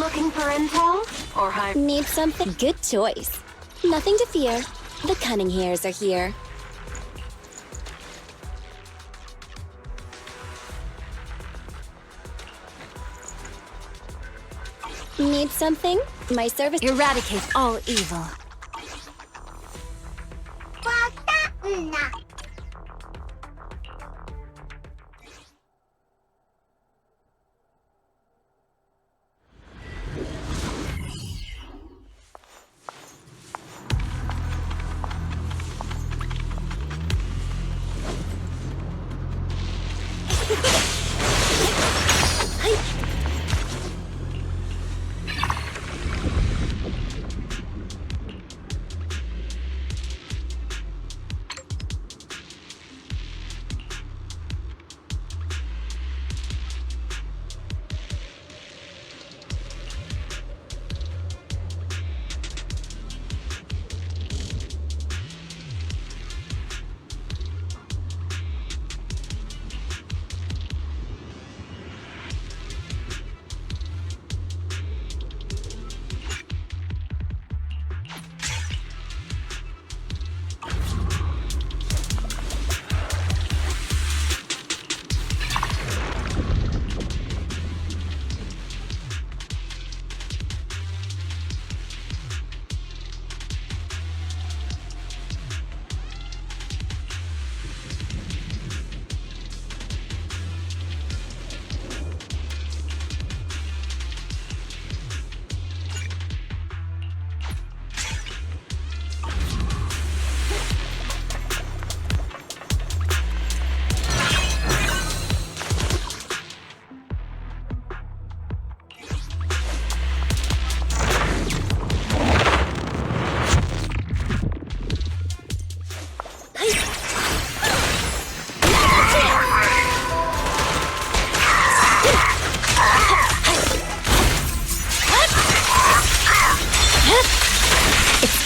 Looking for intel? Or high... Need something? Good choice. Nothing to fear. The cunning hairs are here. Need something? My service... Eradicate all evil.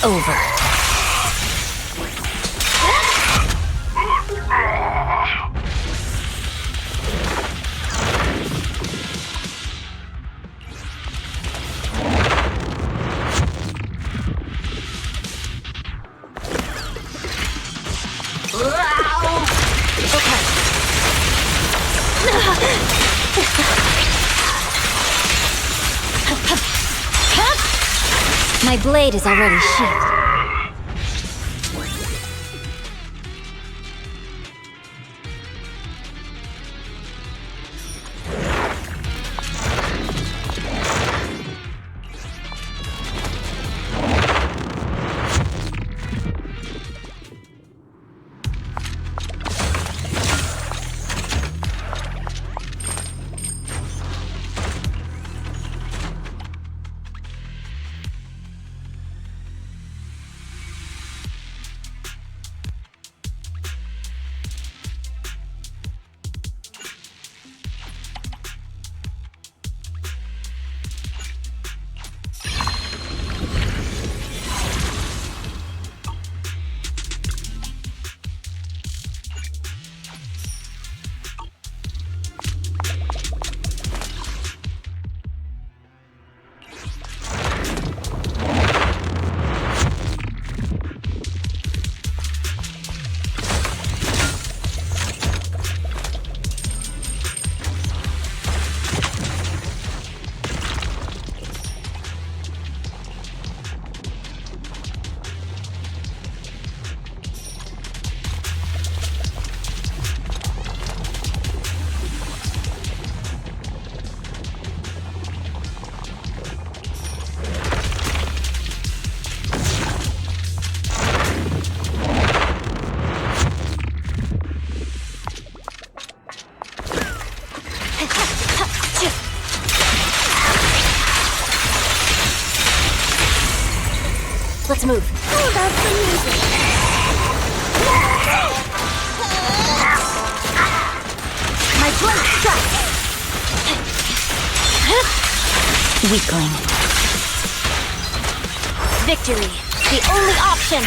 Over. My blade is already sheathed. Let's move. How about some music? My blade strikes! Weakling. Victory, the only option!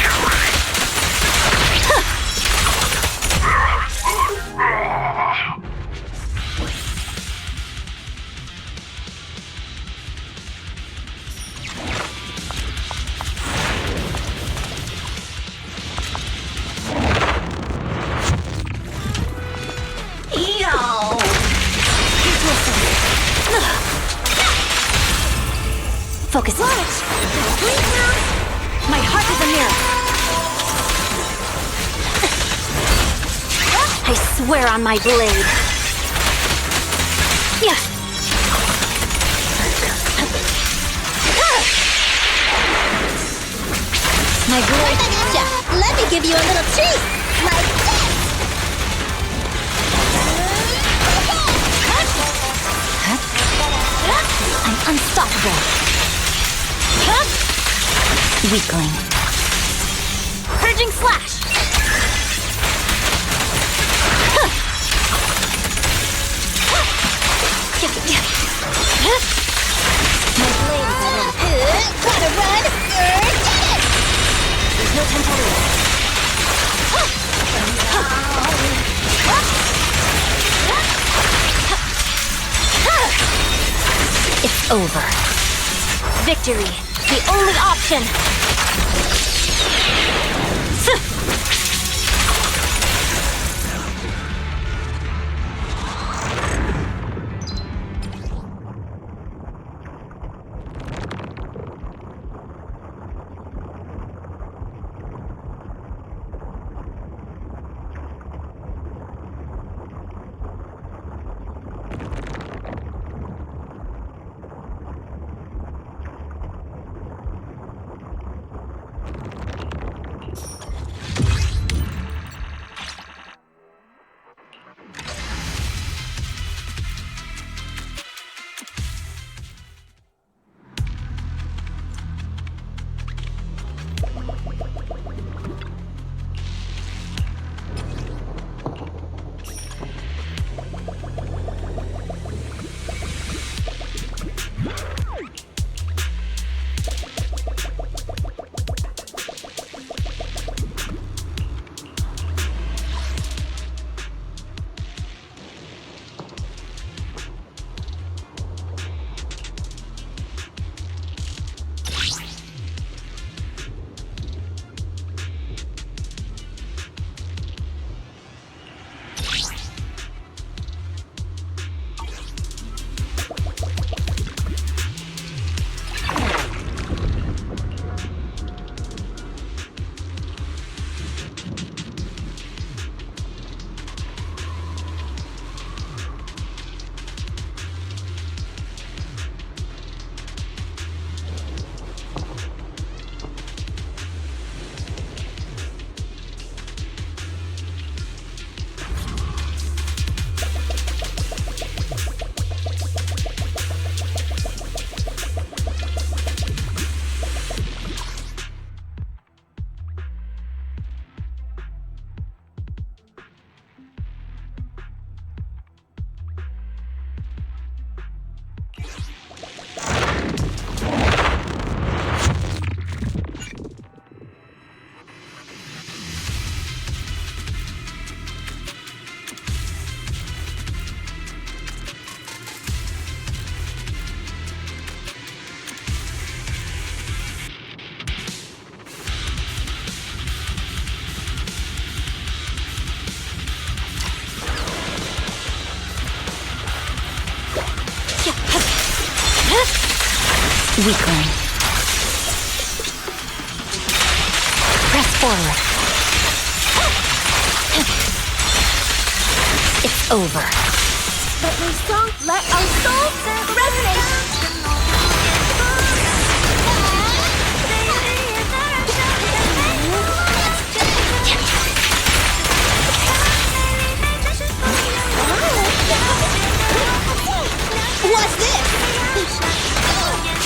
Focus. My heart is a mirror. I swear on my blade. Yeah. My blade. Gotcha! Let me give you a little treat! Like this! I'm unstoppable. Weakling. Purging slash. My blade is already. Gotta run! Get it! There's no time to lose. It's over. Victory, the only option. Weakling. Press forward. It's over. Let our souls resonate! What's this?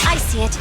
I see it.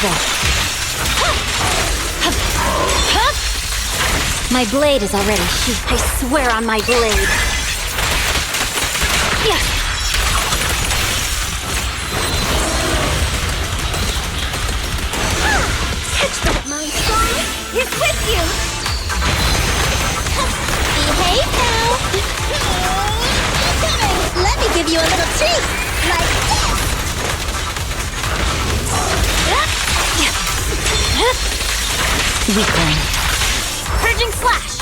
over. My blade is already sheathed. I swear on my blade. Yeah. Catch that, my son! He's with you! Behave now! Let me give you a little treat! Like this! Weakling. Purging slash!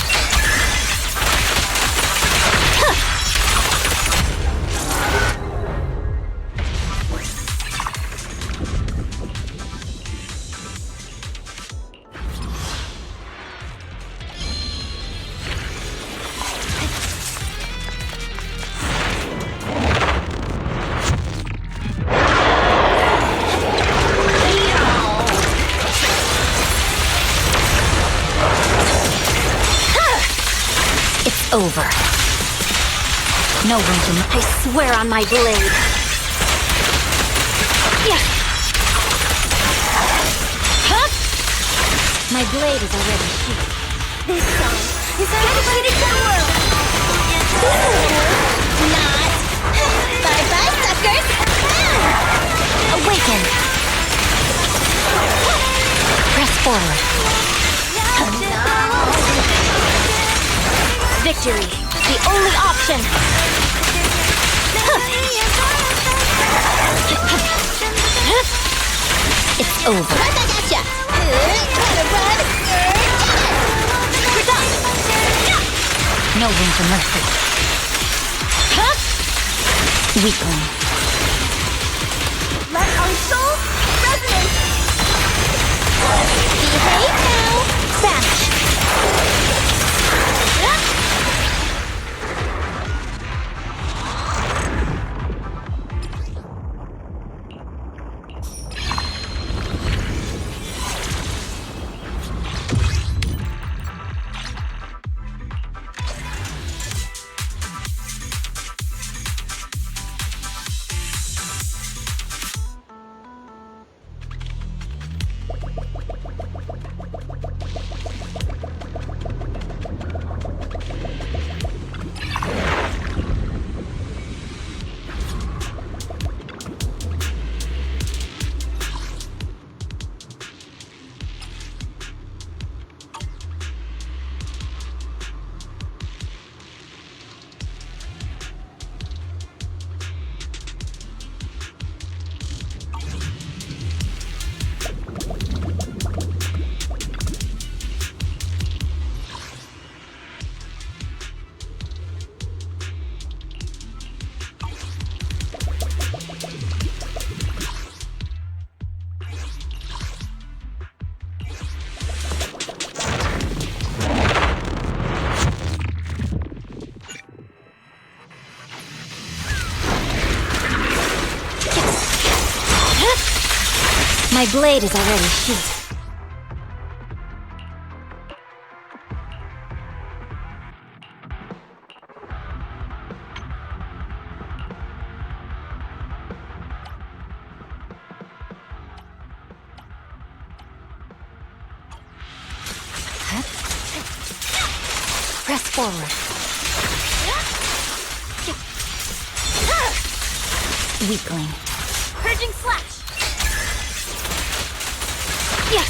Over. No room to I swear on my blade. Yeah. Huh? My blade is already sheathed. This song is dedicated to the world! Not! Bye-bye, suckers! Awaken! Press forward. Victory, the only option! It's over. Right back at ya! Gotta run! We're done! No room for mercy. Weakling. Let our souls resonate! Behave now! Vanish. My blade is already sheathed. Press forward. Weakling. Purging slash! Yeah.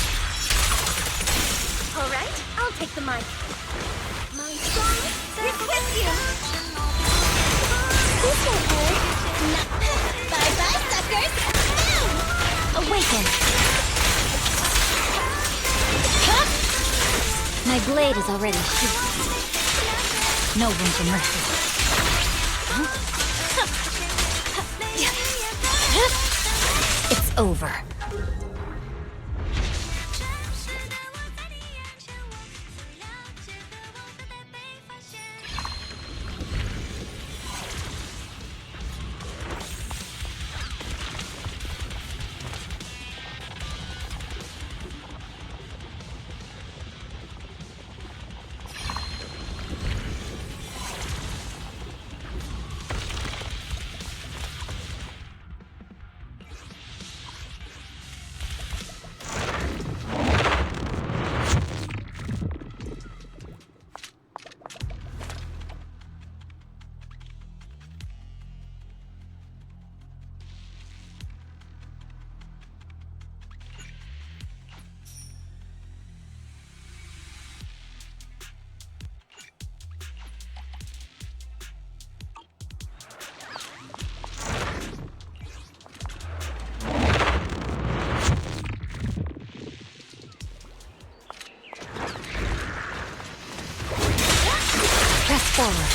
Alright, I'll take the mic. My song is with you! This won't work. No. Bye-bye, suckers! Awaken. Huh? My blade is already sheathed. No room for mercy. It's over. Press forward.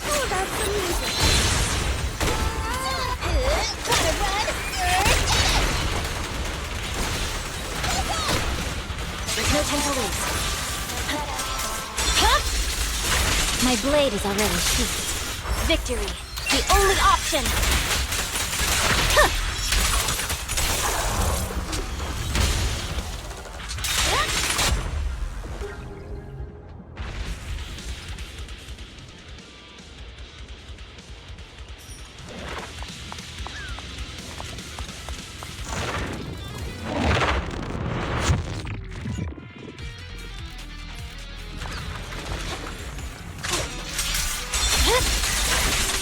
How about some music? Gotta run. There's no time to lose. Huh? My blade is already sheathed. Victory, the only option. Huh.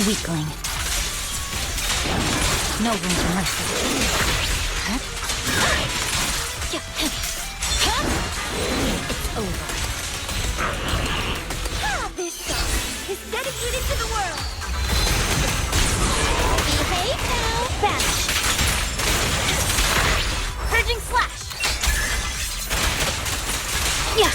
Weakling. No room for mercy. Huh? It's over. This song is dedicated to the world. Behave now. Vanish. Purging slash. Yeah.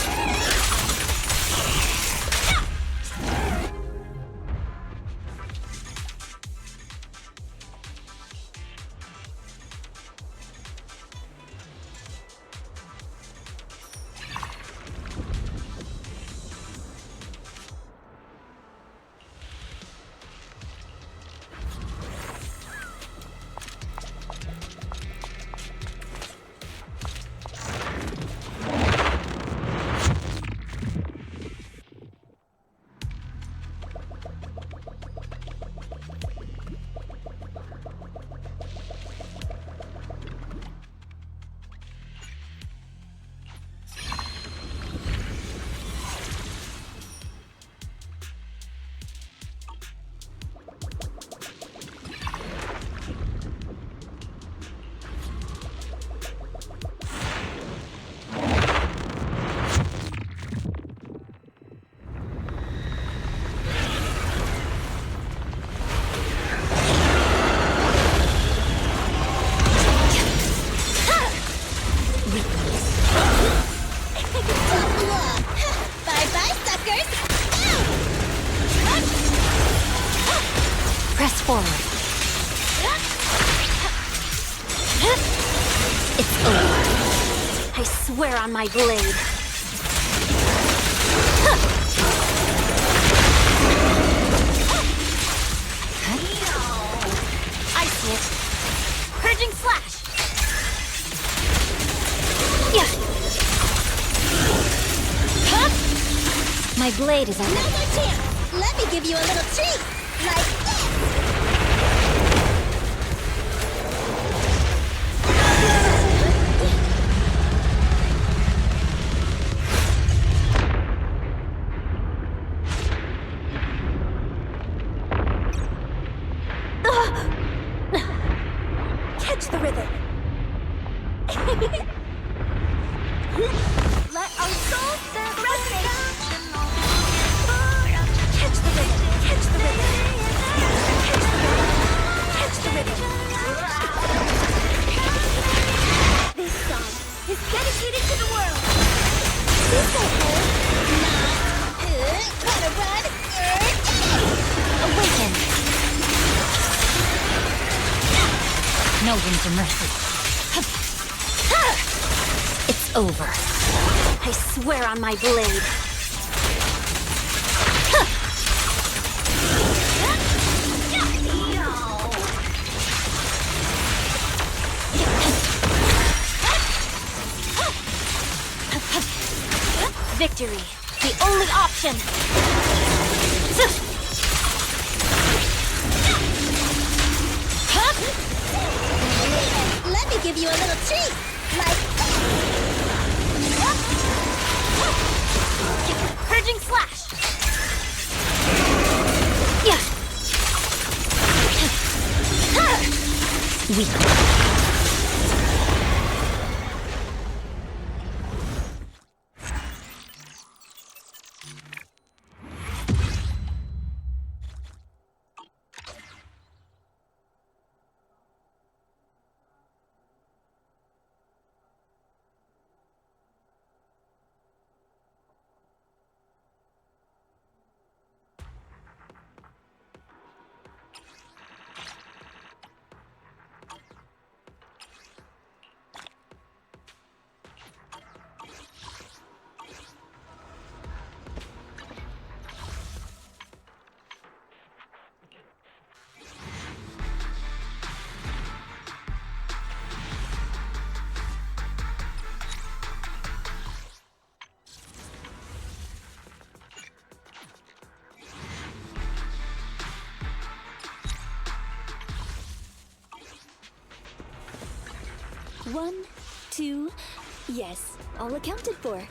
Bye-bye, suckers. Press forward. It's over. I swear on my blade. I see it. Purging slash. Yeah. Huh? My blade is on. Now's our chance. Let me give you a little treat. Like this. Catch the rhythm. Let our souls resonate. Catch the rhythm. Catch the rhythm. Catch the rhythm. This song is dedicated to the world. This will hold. Not. Gotta run. Awaken. No room for mercy. It's over. I swear on my blade. Victory, the only option. Let me give you a little treat. Like Purging slash. Yeah. Weak. 1, 2, yes, all accounted for.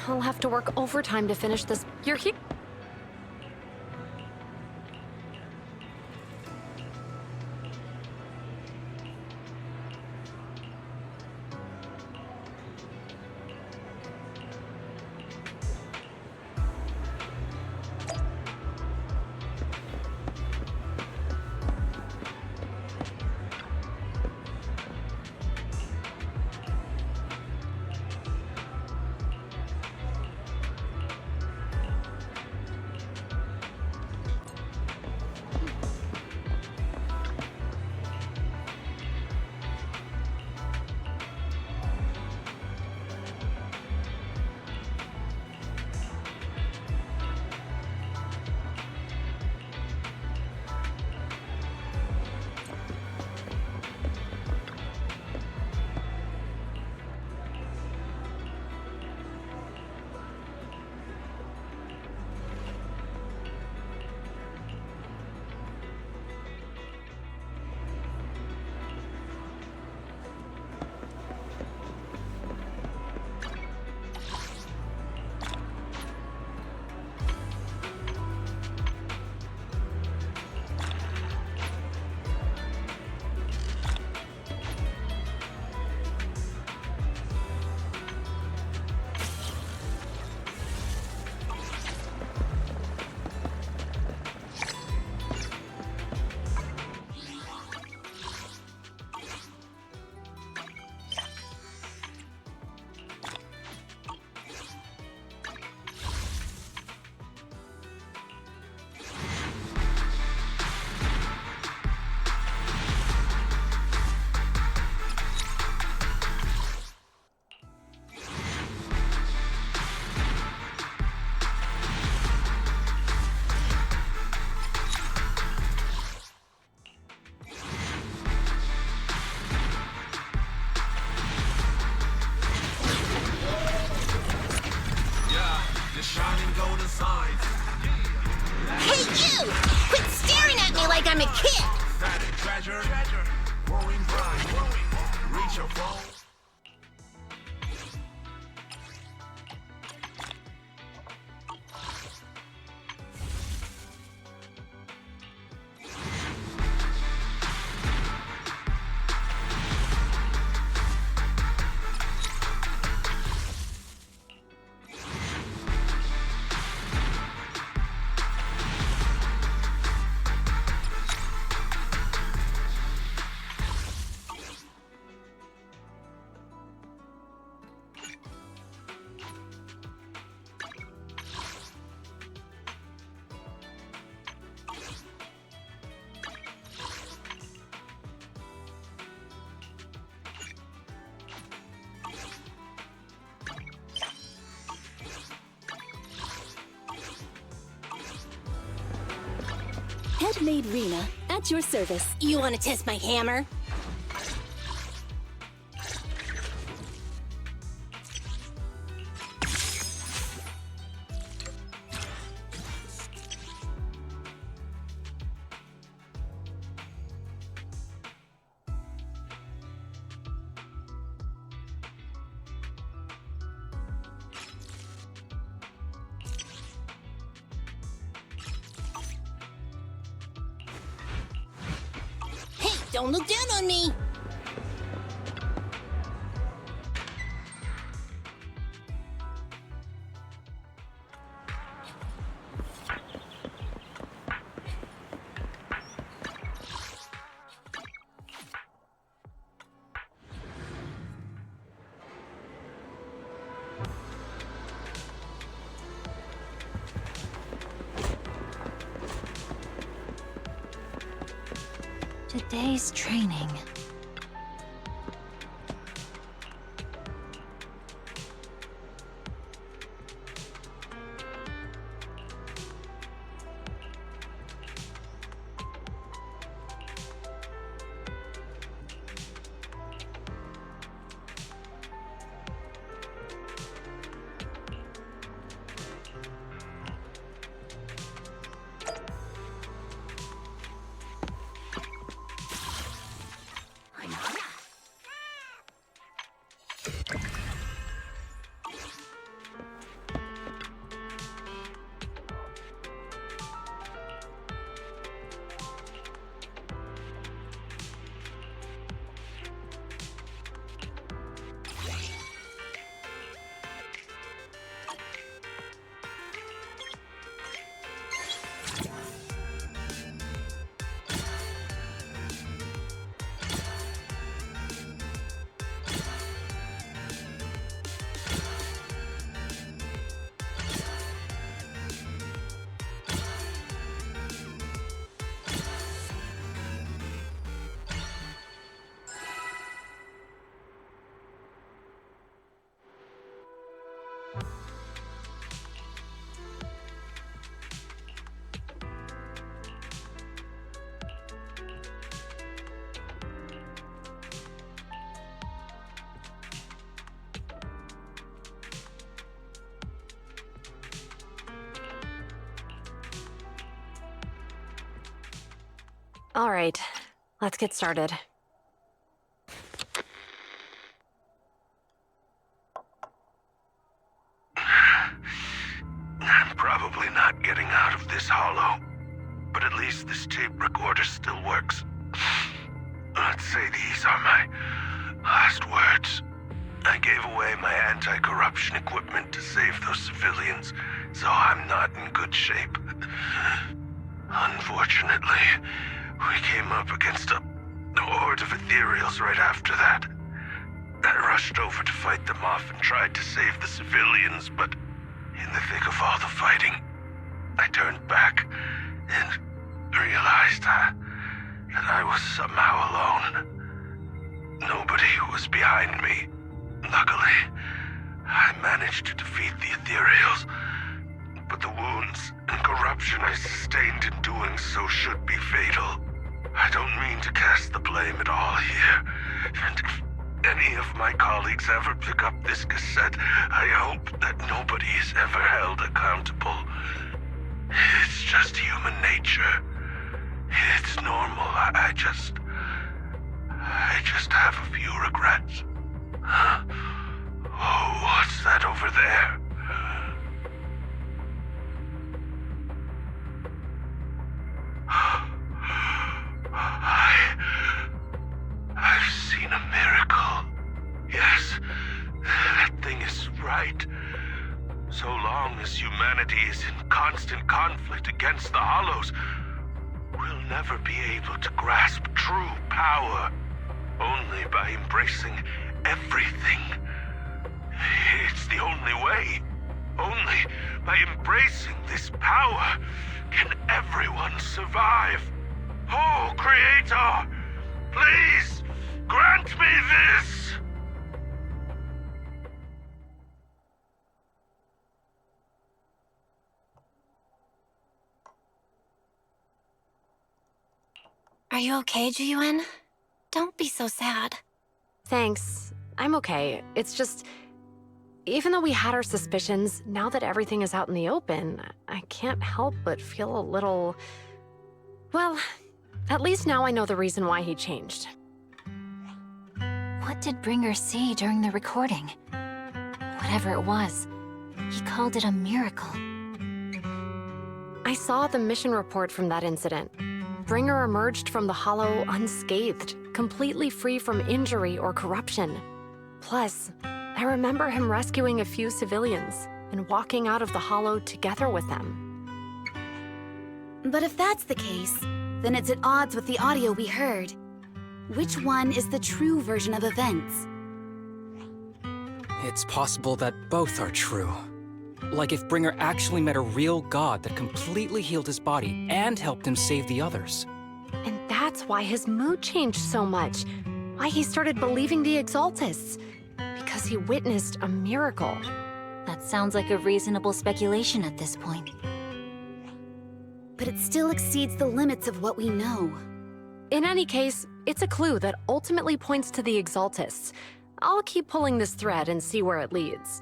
I'll have to work overtime to finish this. You're here. Hey you! Quit staring at me like I'm a kid! Treasure, growing bright, reach your phone. Handmade Rena, at your service. You want to test my hammer? Hey, don't look down on me! Today's training. All right, let's get started. I'm probably not getting out of this hollow, but at least this tape recorder still works. Let's say these are my last words. I gave away my anti-corruption equipment to save those civilians, so I'm not in good shape. Unfortunately, we came up against a horde of ethereals right after that. I rushed over to fight them off and tried to save the civilians, but in the thick of all the fighting, I turned back and realized that I was somehow alone. Nobody was behind me. Luckily, I managed to defeat the ethereals, but the wounds and corruption I sustained in doing so should be fatal. I don't mean to cast the blame at all here, and if any of my colleagues ever pick up this cassette, I hope that nobody is ever held accountable. It's just human nature. It's normal. I just have a few regrets. Oh, what's that over there? I've seen a miracle. Yes, that thing is right. So long as humanity is in constant conflict against the Hollows, we'll never be able to grasp true power. Only by embracing everything. It's the only way. Only by embracing this power can everyone survive. Oh, Creator, please grant me this! Are you okay, Jiyuan? Don't be so sad. Thanks. I'm okay. It's just... Even though we had our suspicions, now that everything is out in the open, I can't help but feel a little... Well, at least now I know the reason why he changed. What did Bringer see during the recording? Whatever it was, he called it a miracle. I saw the mission report from that incident. Bringer emerged from the Hollow unscathed, completely free from injury or corruption. Plus, I remember him rescuing a few civilians and walking out of the Hollow together with them. But if that's the case, then it's at odds with the audio we heard. Which one is the true version of events? It's possible that both are true. Like if Bringer actually met a real god that completely healed his body and helped him save the others. And that's why his mood changed so much. Why he started believing the Exaltists. Because he witnessed a miracle. That sounds like a reasonable speculation at this point. But it still exceeds the limits of what we know. In any case, it's a clue that ultimately points to the Exaltists. I'll keep pulling this thread and see where it leads.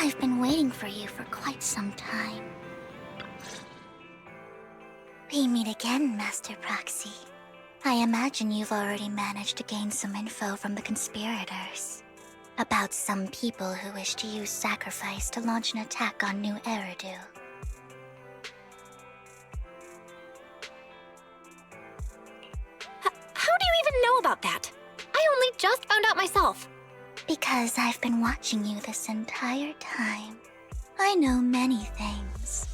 I've been waiting for you for quite some time. We meet again, Master Proxy. I imagine you've already managed to gain some info from the conspirators. About some people who wish to use sacrifice to launch an attack on New Eridu. How do you even know about that? I only just found out myself. Because I've been watching you this entire time. I know many things.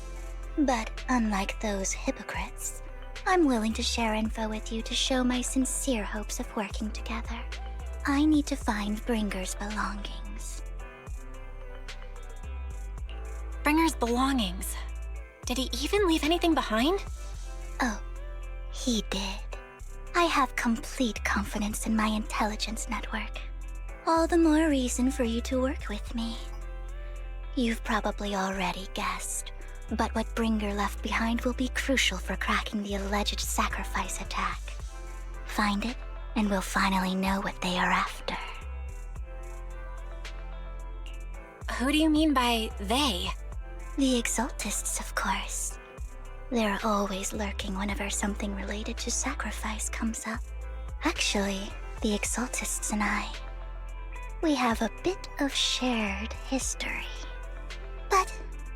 But unlike those hypocrites, I'm willing to share info with you to show my sincere hopes of working together. I need to find Bringer's belongings. Bringer's belongings. Did he even leave anything behind? Oh, he did. I have complete confidence in my intelligence network. All the more reason for you to work with me. You've probably already guessed, but what Bringer left behind will be crucial for cracking the alleged sacrifice attack. Find it, and we'll finally know what they are after. Who do you mean by they? The Exaltists, of course. They're always lurking whenever something related to sacrifice comes up. Actually, the Exaltists and I, we have a bit of shared history. But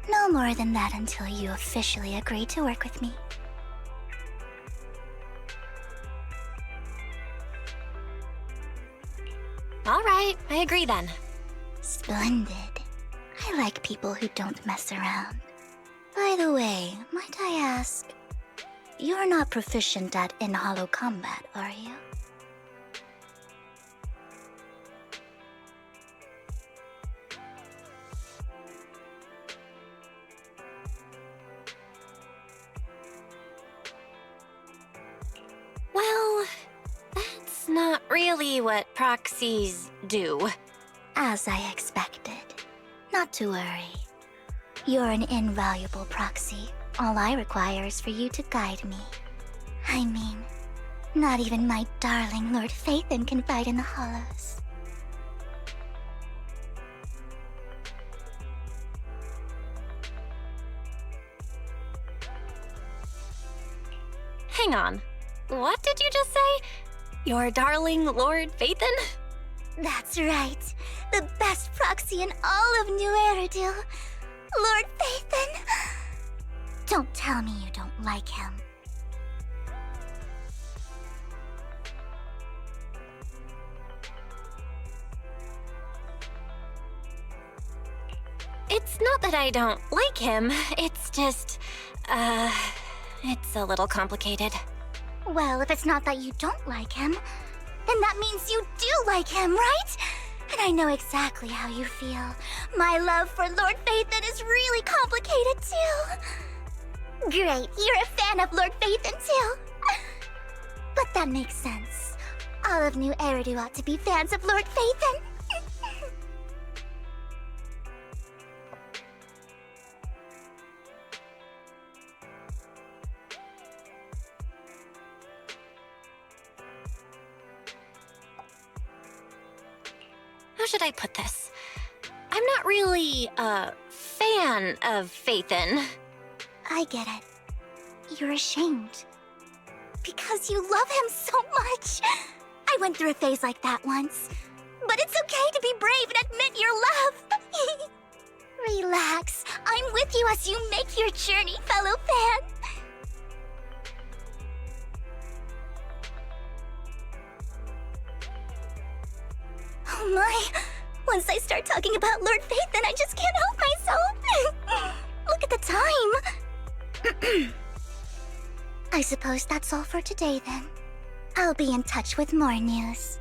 no more than that until you officially agree to work with me. All right, I agree then. Splendid. I like people who don't mess around. By the way, might I ask, you're not proficient at in-hollow combat, are you? Well, that's not really what proxies do. As I expected. Not to worry. You're an invaluable proxy. All I require is for you to guide me. I mean, not even my darling Lord Phaethon can fight in the hollows. Hang on. What did you just say? Your darling Lord Phaethon? That's right. The best proxy in all of New Eridu. Lord Phaethon. Don't tell me you don't like him. It's not that I don't like him. It's just, it's a little complicated. Well, if it's not that you don't like him, And that means you do like him, right? And I know exactly how you feel. My love for Lord Phaethon is really complicated too. Great, you're a fan of Lord Phaethon too. But that makes sense. All of New Eridu ought to be fans of Lord Phaethon. How should I put this? I'm not really a fan of Phaethon. I get it. You're ashamed. Because you love him so much. I went through a phase like that once. But it's okay to be brave and admit your love. Relax. I'm with you as you make your journey, fellow fan. Oh my. Once I start talking about Lord Phaethon, I just can't help myself. Look at the time. I suppose that's all for today then. I'll be in touch with more news.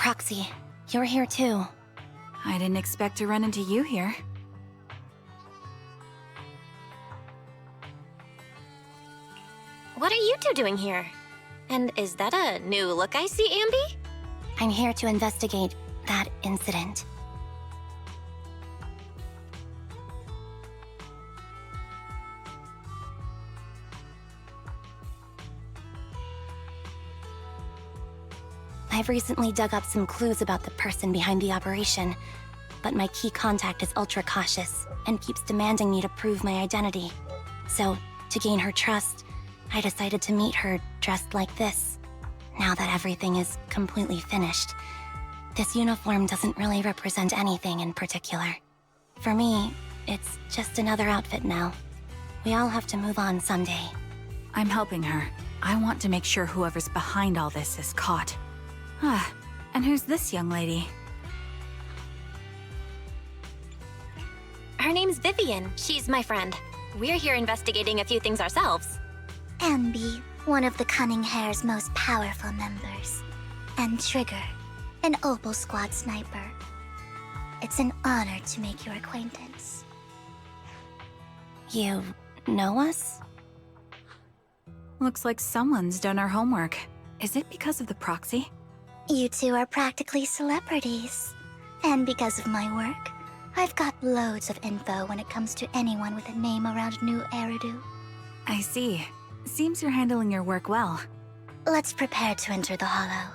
Proxy, you're here too. I didn't expect to run into you here. What are you two doing here? And is that a new look I see, Ambi? I'm here to investigate that incident. I've recently dug up some clues about the person behind the operation, but my key contact is ultra cautious and keeps demanding me to prove my identity. So, to gain her trust, I decided to meet her dressed like this. Now that everything is completely finished, this uniform doesn't really represent anything in particular. For me, it's just another outfit now. We all have to move on someday. I'm helping her. I want to make sure whoever's behind all this is caught. Ah, and who's this young lady? Her name's Vivian. She's my friend. We're here investigating a few things ourselves. Ambi, one of the Cunning Hair's most powerful members. And Trigger, an Opal Squad sniper. It's an honor to make your acquaintance. You know us? Looks like someone's done our homework. Is it because of the proxy? You two are practically celebrities. And because of my work, I've got loads of info when it comes to anyone with a name around New Eridu. I see. Seems you're handling your work well. Let's prepare to enter the Hollow.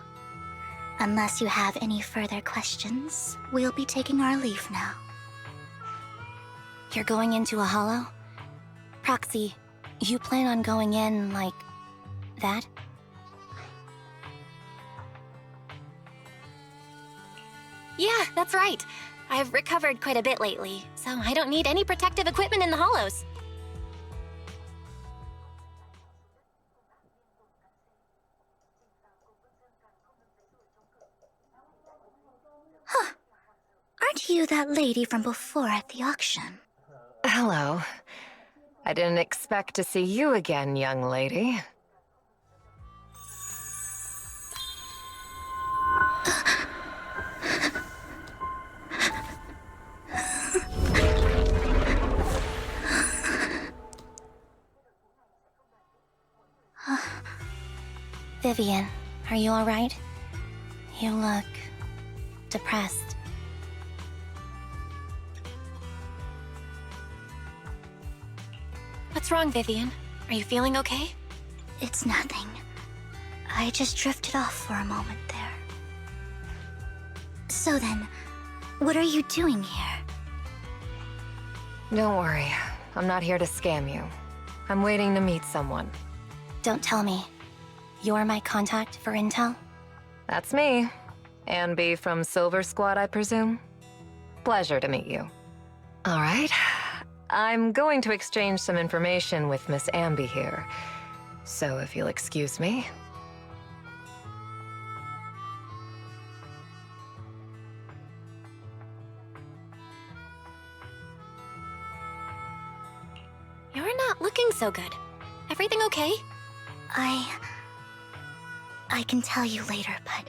Unless you have any further questions, we'll be taking our leave now. You're going into a Hollow? Proxy, you plan on going in like that? Yeah, that's right. I've recovered quite a bit lately, so I don't need any protective equipment in the hollows. Aren't you that lady from before at the auction? Hello. I didn't expect to see you again, young lady. Vivian, are you alright? You look depressed. What's wrong, Vivian? Are you feeling okay? It's nothing. I just drifted off for a moment there. So then, what are you doing here? Don't worry. I'm not here to scam you. I'm waiting to meet someone. Don't tell me. You're my contact for intel? That's me. Ambi from Silver Squad, I presume? Pleasure to meet you. All right. I'm going to exchange some information with Miss Ambi here. So if you'll excuse me. You're not looking so good. Everything okay? I can tell you later, but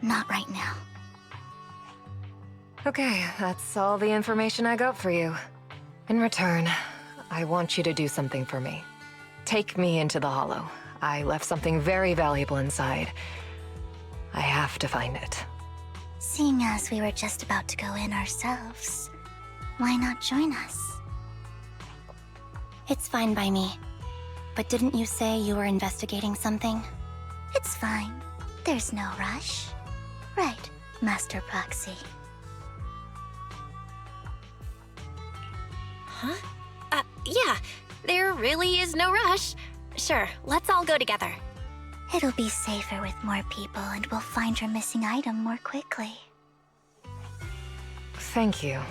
not right now. Okay, that's all the information I got for you. In return, I want you to do something for me. Take me into the Hollow. I left something very valuable inside. I have to find it. Seeing as we were just about to go in ourselves, why not join us? It's fine by me. But didn't you say you were investigating something? It's fine. There's no rush. Right, Master Proxy. Huh? Yeah. There really is no rush. Sure, let's all go together. It'll be safer with more people and we'll find your missing item more quickly. Thank you.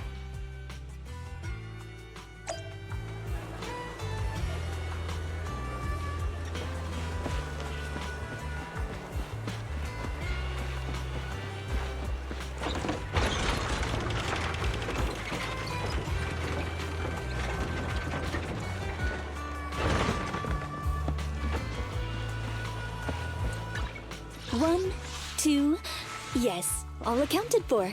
One, two, Yes, all accounted for.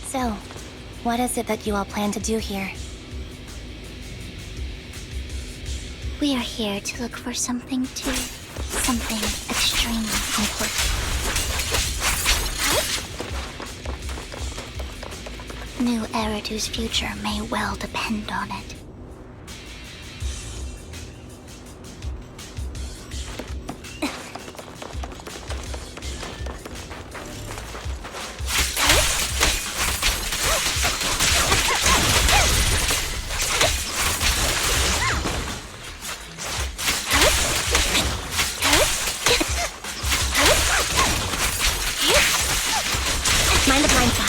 So, what is it that you all plan to do here? We are here to look for something extremely important. New Eridu's future may well depend on it. Mind the blind side.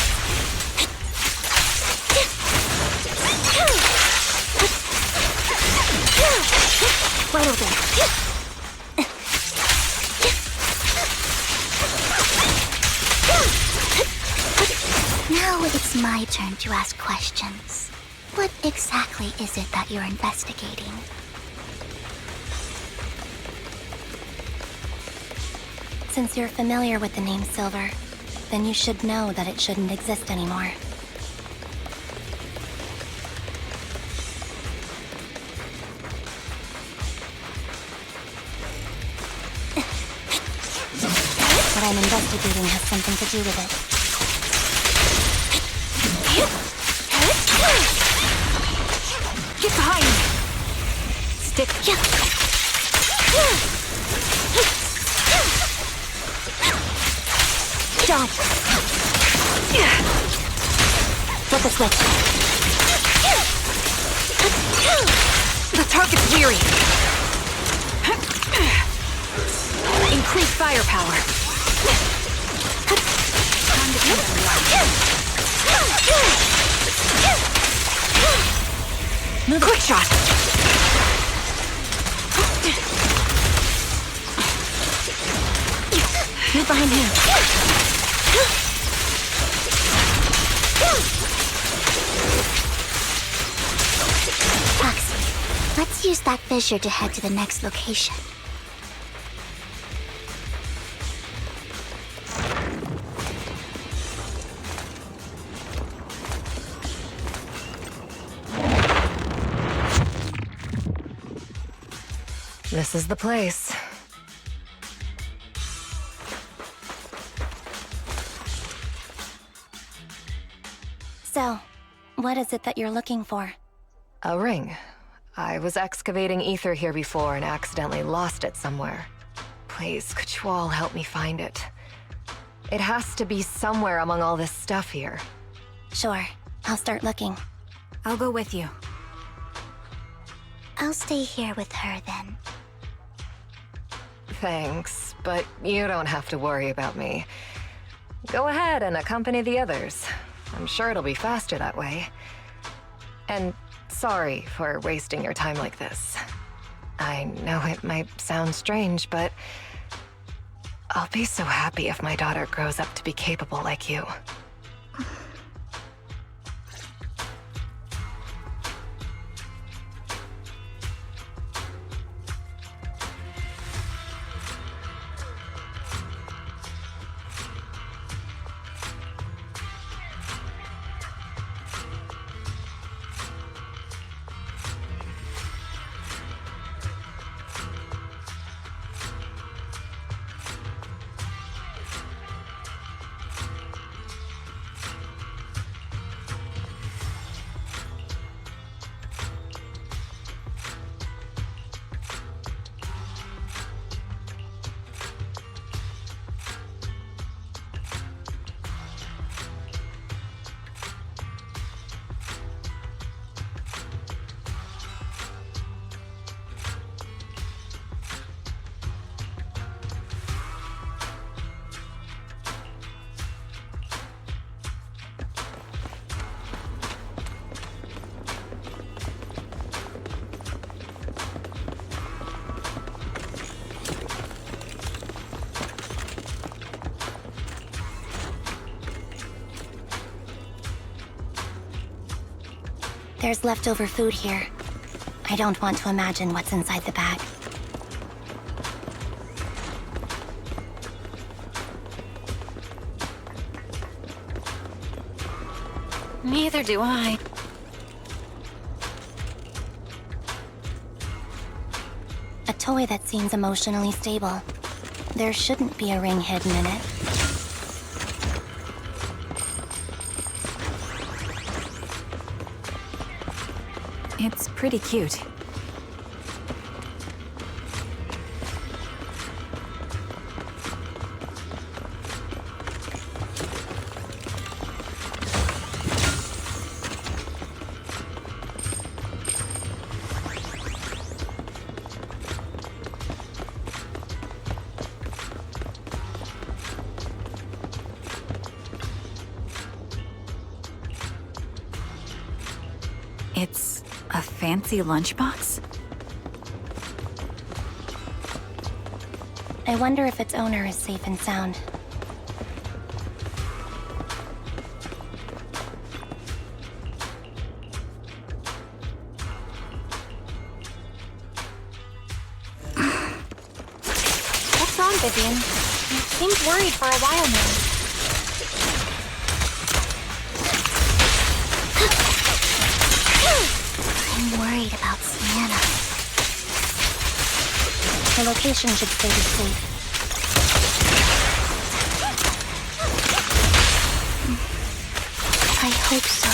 Wide open. Now it's my turn to ask questions. What exactly is it that you're investigating? Since you're familiar with the name Silver, then you should know that it shouldn't exist anymore. What I'm investigating has something to do with it. Get behind me! Stick. Dodge! Flip the switch. The target's weary. Increase firepower. Time to end the move. Quick shot. Move behind him. Foxy, let's use that fissure to head to the next location. This is the place. So, what is it that you're looking for? A ring. I was excavating ether here before and accidentally lost it somewhere. Please, could you all help me find it? It has to be somewhere among all this stuff here. Sure, I'll start looking. I'll go with you. I'll stay here with her then. Thanks, but you don't have to worry about me. Go ahead and accompany the others. I'm sure it'll be faster that way. And sorry for wasting your time like this. I know it might sound strange, but I'll be so happy if my daughter grows up to be capable like you. There's leftover food here. I don't want to imagine what's inside the bag. Neither do I. A toy that seems emotionally stable. There shouldn't be a ring hidden in it. It's pretty cute. It's a fancy lunchbox? I wonder if its owner is safe and sound. What's wrong, Vivian? You seemed worried for a while now. I'm worried about Sienna. Her location should stay safe. I hope so.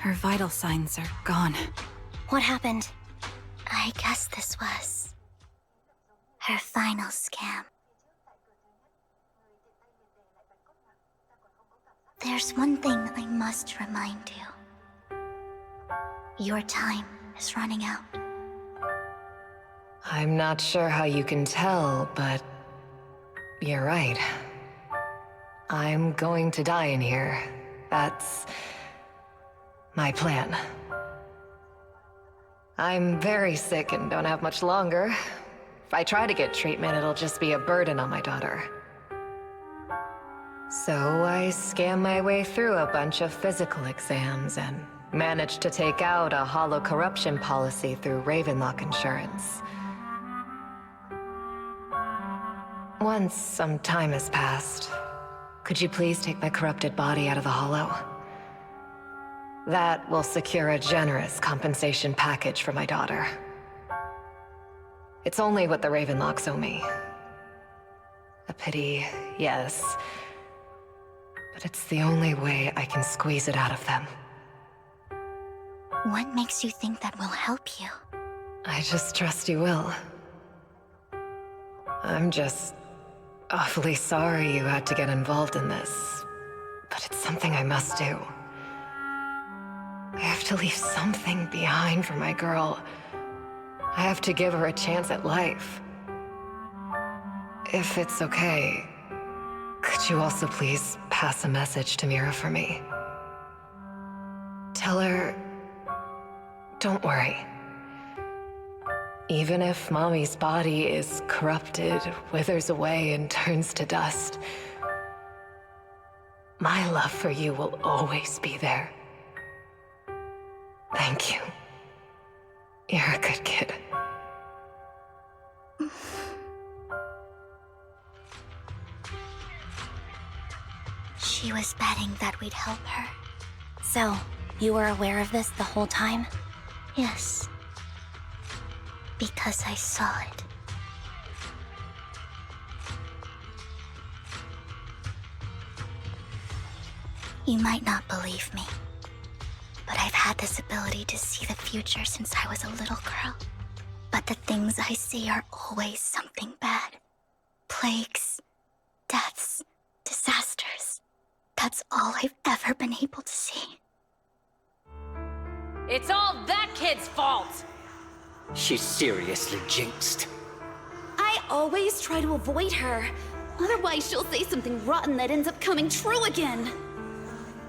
Her vital signs are gone. What happened? I guess this was her final scam. There's one thing I must remind you. Your time is running out. I'm not sure how you can tell, but you're right. I'm going to die in here. That's my plan. I'm very sick and don't have much longer. If I try to get treatment, it'll just be a burden on my daughter. So I scam my way through a bunch of physical exams and managed to take out a hollow corruption policy through Ravenlock Insurance. Once some time has passed, could you please take my corrupted body out of the hollow? That will secure a generous compensation package for my daughter. It's only what the Ravenlocks owe me. A pity, yes. But it's the only way I can squeeze it out of them. What makes you think that will help you? I just trust you will. I'm just awfully sorry you had to get involved in this. But it's something I must do. I have to leave something behind for my girl. I have to give her a chance at life. If it's okay, could you also please pass a message to Mira for me? Tell her, don't worry. Even if Mommy's body is corrupted, withers away, and turns to dust, my love for you will always be there. Thank you. You're a good kid. She was betting that we'd help her. So, you were aware of this the whole time? Yes. Because I saw it. You might not believe me, but I've had this ability to see the future since I was a little girl. But the things I see are always something bad. Plagues, deaths, disasters. That's all I've ever been able to see. It's all that kid's fault! She's seriously jinxed. I always try to avoid her. Otherwise, she'll say something rotten that ends up coming true again.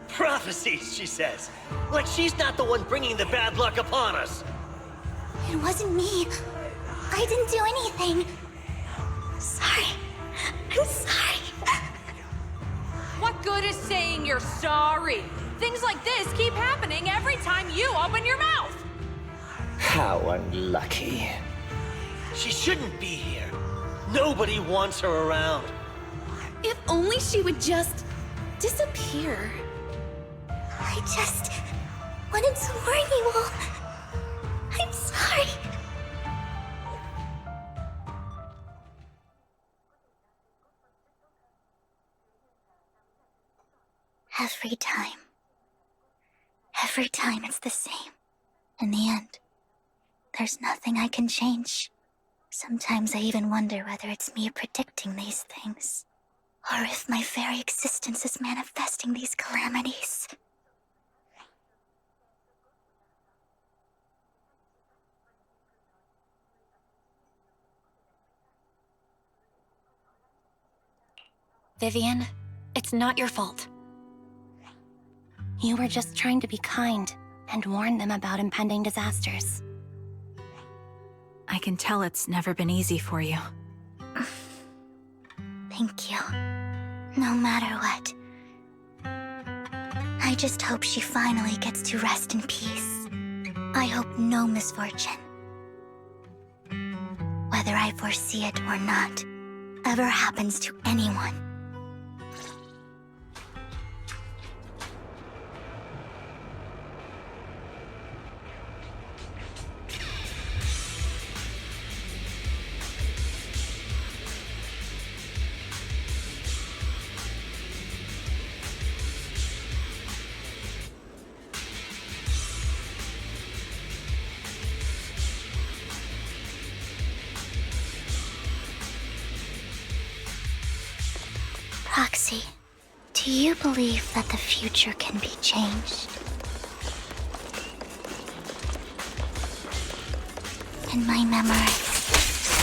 Prophecies, she says. Like she's not the one bringing the bad luck upon us. It wasn't me. I didn't do anything. Sorry. I'm sorry. What good is saying you're sorry? Things like this keep happening every time you open your mouth! How unlucky. She shouldn't be here. Nobody wants her around. If only she would just disappear. I just wanted to warn you all. I'm sorry. Every time it's the same. In the end, there's nothing I can change. Sometimes I even wonder whether it's me predicting these things, or if my very existence is manifesting these calamities. Vivian, it's not your fault. You were just trying to be kind and warn them about impending disasters. I can tell it's never been easy for you. Thank you. No matter what. I just hope she finally gets to rest in peace. I hope no misfortune, whether I foresee it or not, ever happens to anyone. Proxy, do you believe that the future can be changed? In my memory,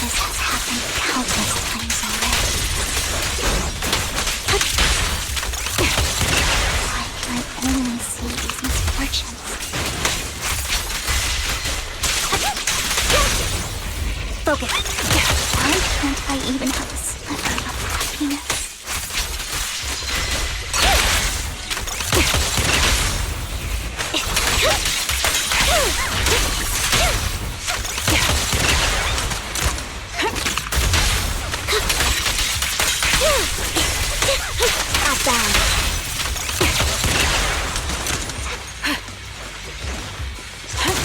this has happened countless times already. Why can I only see these misfortunes? Focus. Why can't I even have a sliver of happiness?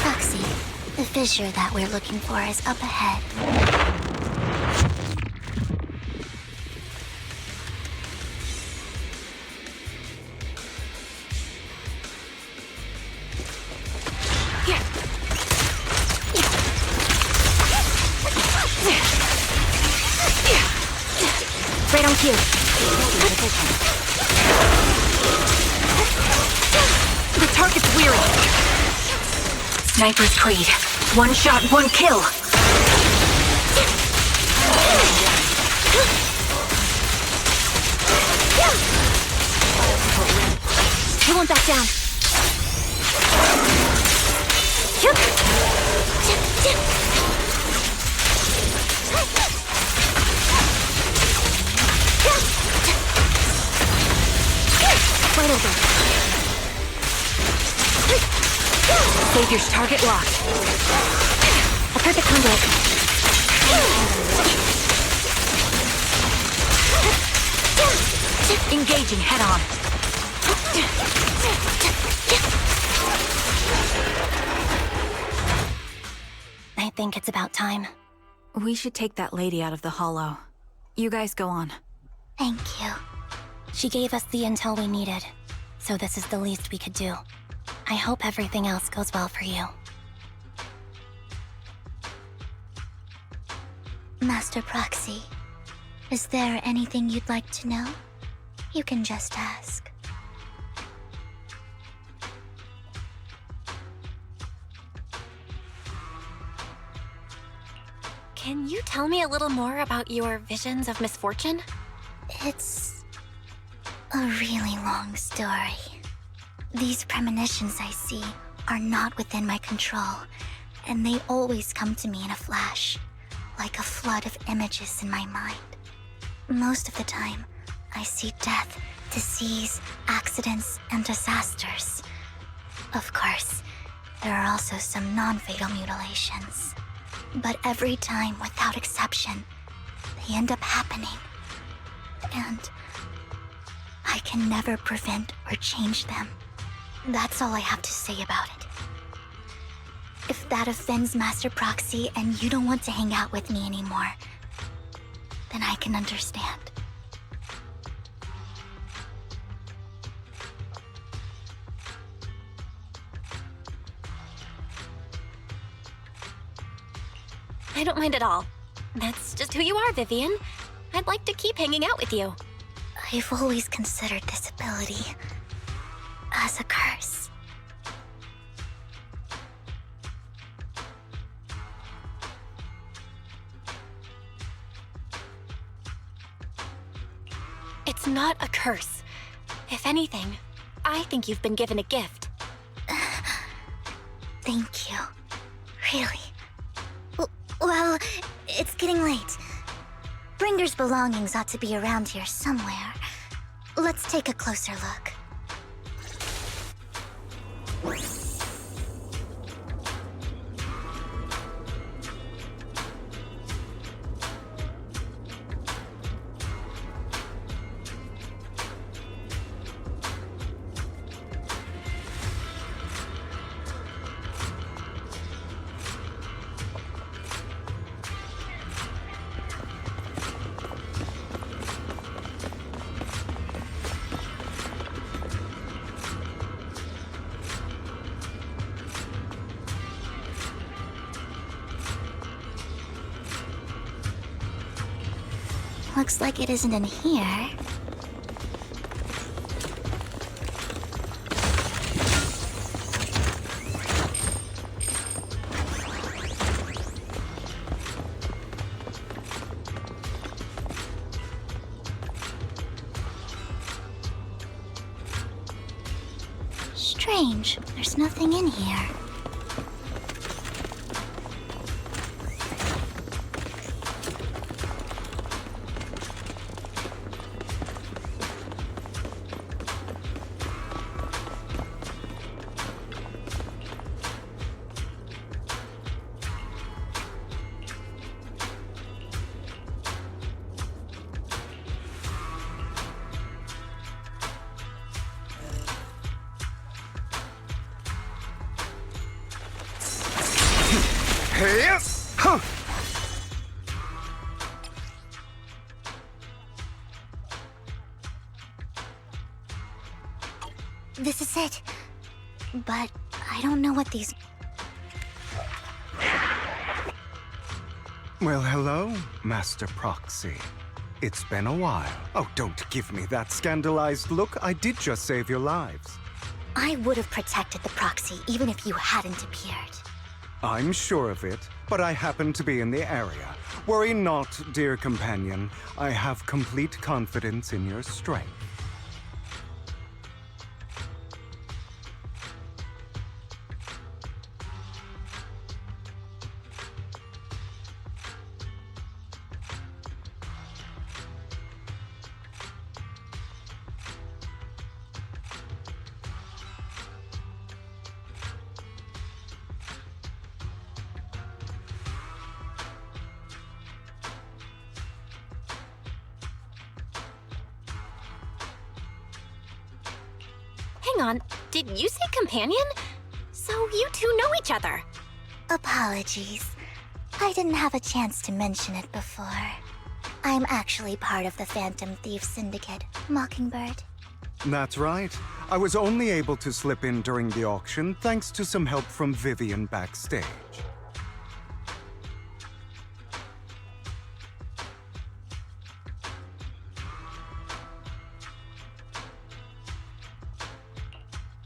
Proxy, the fissure that we're looking for is up ahead. Right on cue. The target's weary. Sniper's Creed. One shot, one kill. He won't back down. Right over. Savior's target locked. A perfect conduit. Engaging head on. I think it's about time. We should take that lady out of the hollow. You guys go on. Thank you. She gave us the intel we needed, so this is the least we could do. I hope everything else goes well for you. Master Proxy, is there anything you'd like to know? You can just ask. Can you tell me a little more about your visions of misfortune? It's a really long story. These premonitions I see are not within my control, and they always come to me in a flash, like a flood of images in my mind. Most of the time, I see death, disease, accidents, and disasters. Of course, there are also some non-fatal mutilations. But every time, without exception, they end up happening. And I can never prevent or change them. That's all I have to say about it. If that offends Master Proxy and you don't want to hang out with me anymore, then I can understand. I don't mind at all. That's just who you are, Vivian. I'd like to keep hanging out with you. I've always considered this ability as a curse. It's not a curse. If anything, I think you've been given a gift. Thank you. Really. Well, it's getting late. Bringer's belongings ought to be around here somewhere. Let's take a closer look. Looks like it isn't in here. Strange, there's nothing in here. Yes! Huh! This is it. But I don't know what these... Well, hello, Master Proxy. It's been a while. Oh, don't give me that scandalized look. I did just save your lives. I would have protected the proxy even if you hadn't appeared. I'm sure of it, but I happen to be in the area. Worry not, dear companion. I have complete confidence in your strength. Hang on, did you say companion? So you two know each other? Apologies. I didn't have a chance to mention it before. I'm actually part of the Phantom Thief Syndicate, Mockingbird. That's right. I was only able to slip in during the auction thanks to some help from Vivian backstage.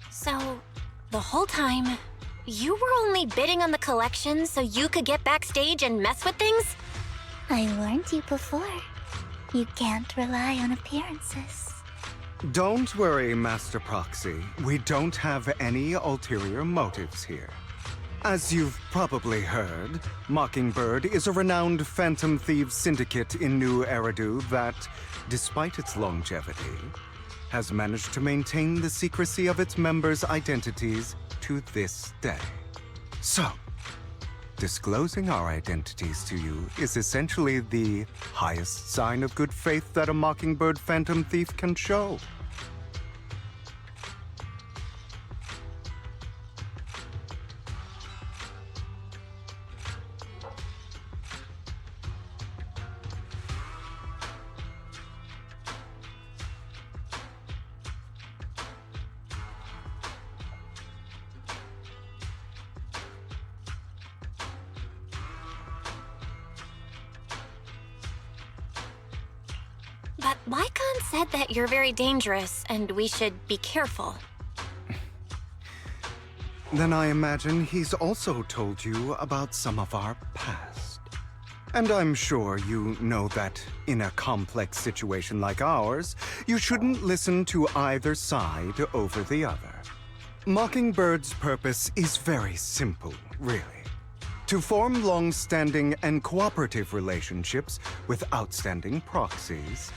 So, the whole time, You were only bidding on the collection so you could get backstage and mess with things? I warned you before. You can't rely on appearances. Don't worry, Master Proxy. We don't have any ulterior motives here. As you've probably heard, Mockingbird is a renowned phantom thieves syndicate in New Eridu that, despite its longevity, has managed to maintain the secrecy of its members' identities to this day. So, disclosing our identities to you is essentially the highest sign of good faith that a Mockingbird phantom thief can show. But Lycon said that you're very dangerous and we should be careful. Then I imagine he's also told you about some of our past. And I'm sure you know that in a complex situation like ours, you shouldn't listen to either side over the other. Mockingbird's purpose is very simple, really. To form long-standing and cooperative relationships with outstanding proxies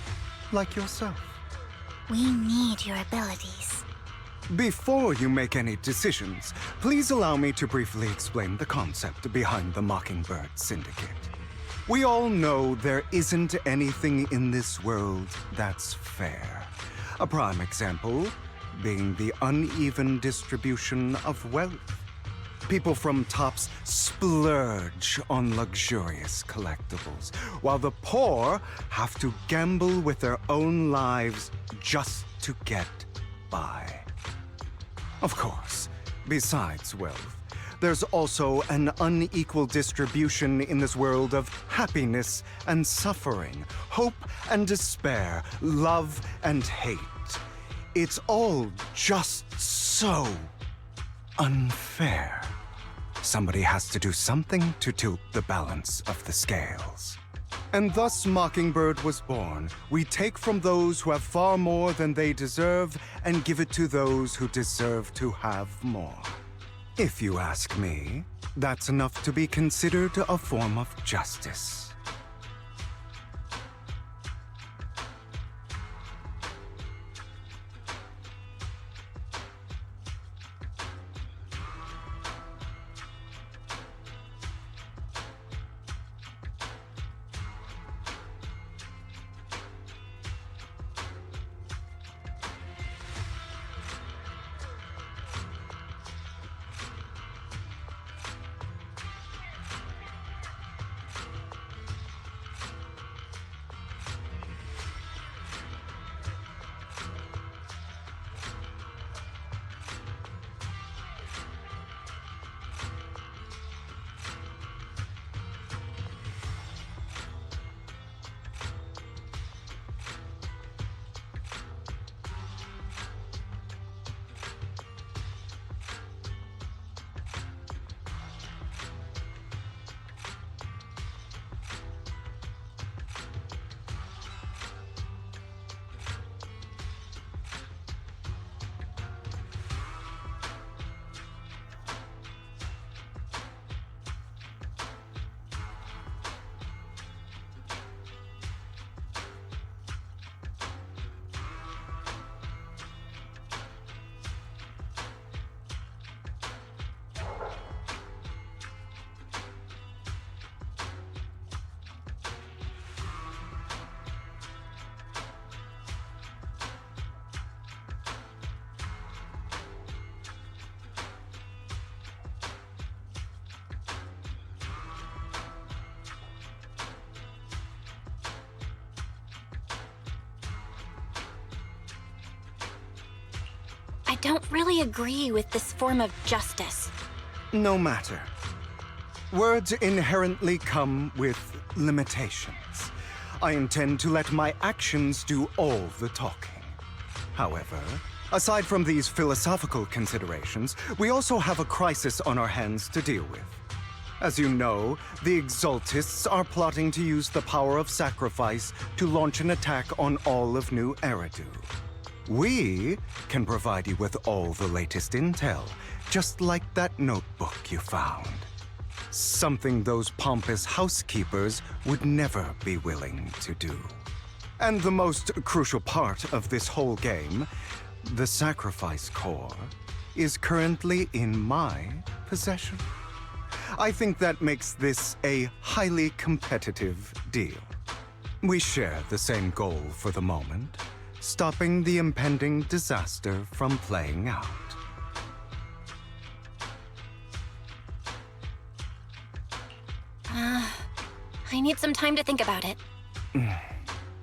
like yourself. We need your abilities. Before you make any decisions, please allow me to briefly explain the concept behind the Mockingbird Syndicate. We all know there isn't anything in this world that's fair. A prime example being the uneven distribution of wealth. People from tops splurge on luxurious collectibles, while the poor have to gamble with their own lives just to get by. Of course, besides wealth, there's also an unequal distribution in this world of happiness and suffering, hope and despair, love and hate. It's all just so unfair. Somebody has to do something to tilt the balance of the scales. And thus Mockingbird was born. We take from those who have far more than they deserve and give it to those who deserve to have more. If you ask me, that's enough to be considered a form of justice. I don't really agree with this form of justice. No matter. Words inherently come with limitations. I intend to let my actions do all the talking. However, Aside from these philosophical considerations, we also have a crisis on our hands to deal with. As you know, the Exaltists are plotting to use the power of sacrifice to launch an attack on all of New Eridu. We can provide you with all the latest intel, just like that notebook you found. Something those pompous housekeepers would never be willing to do. And the most crucial part of this whole game, the sacrifice core, is currently in my possession. I think that makes this a highly competitive deal. We share the same goal for the moment, stopping the impending disaster from playing out. I need some time to think about it.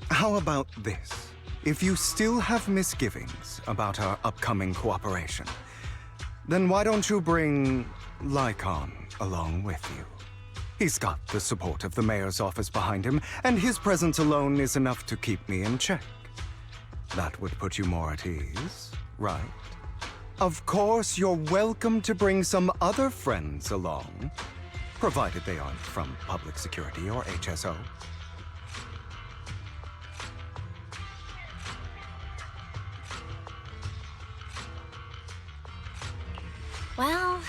How about this? If you still have misgivings about our upcoming cooperation, then why don't you bring Lycon along with you? He's got the support of the mayor's office behind him, and his presence alone is enough to keep me in check. That would put you more at ease, right? Of course, you're welcome to bring some other friends along, provided they aren't from public security or HSO. Well,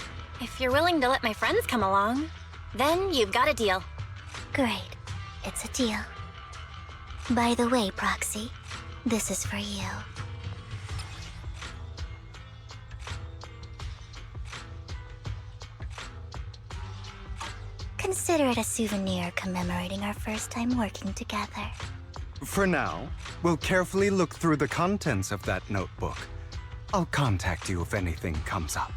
if you're willing to let my friends come along, then you've got a deal. Great. It's a deal. By the way, Proxy, this is for you. Consider it a souvenir commemorating our first time working together. For now, we'll carefully look through the contents of that notebook. I'll contact you if anything comes up.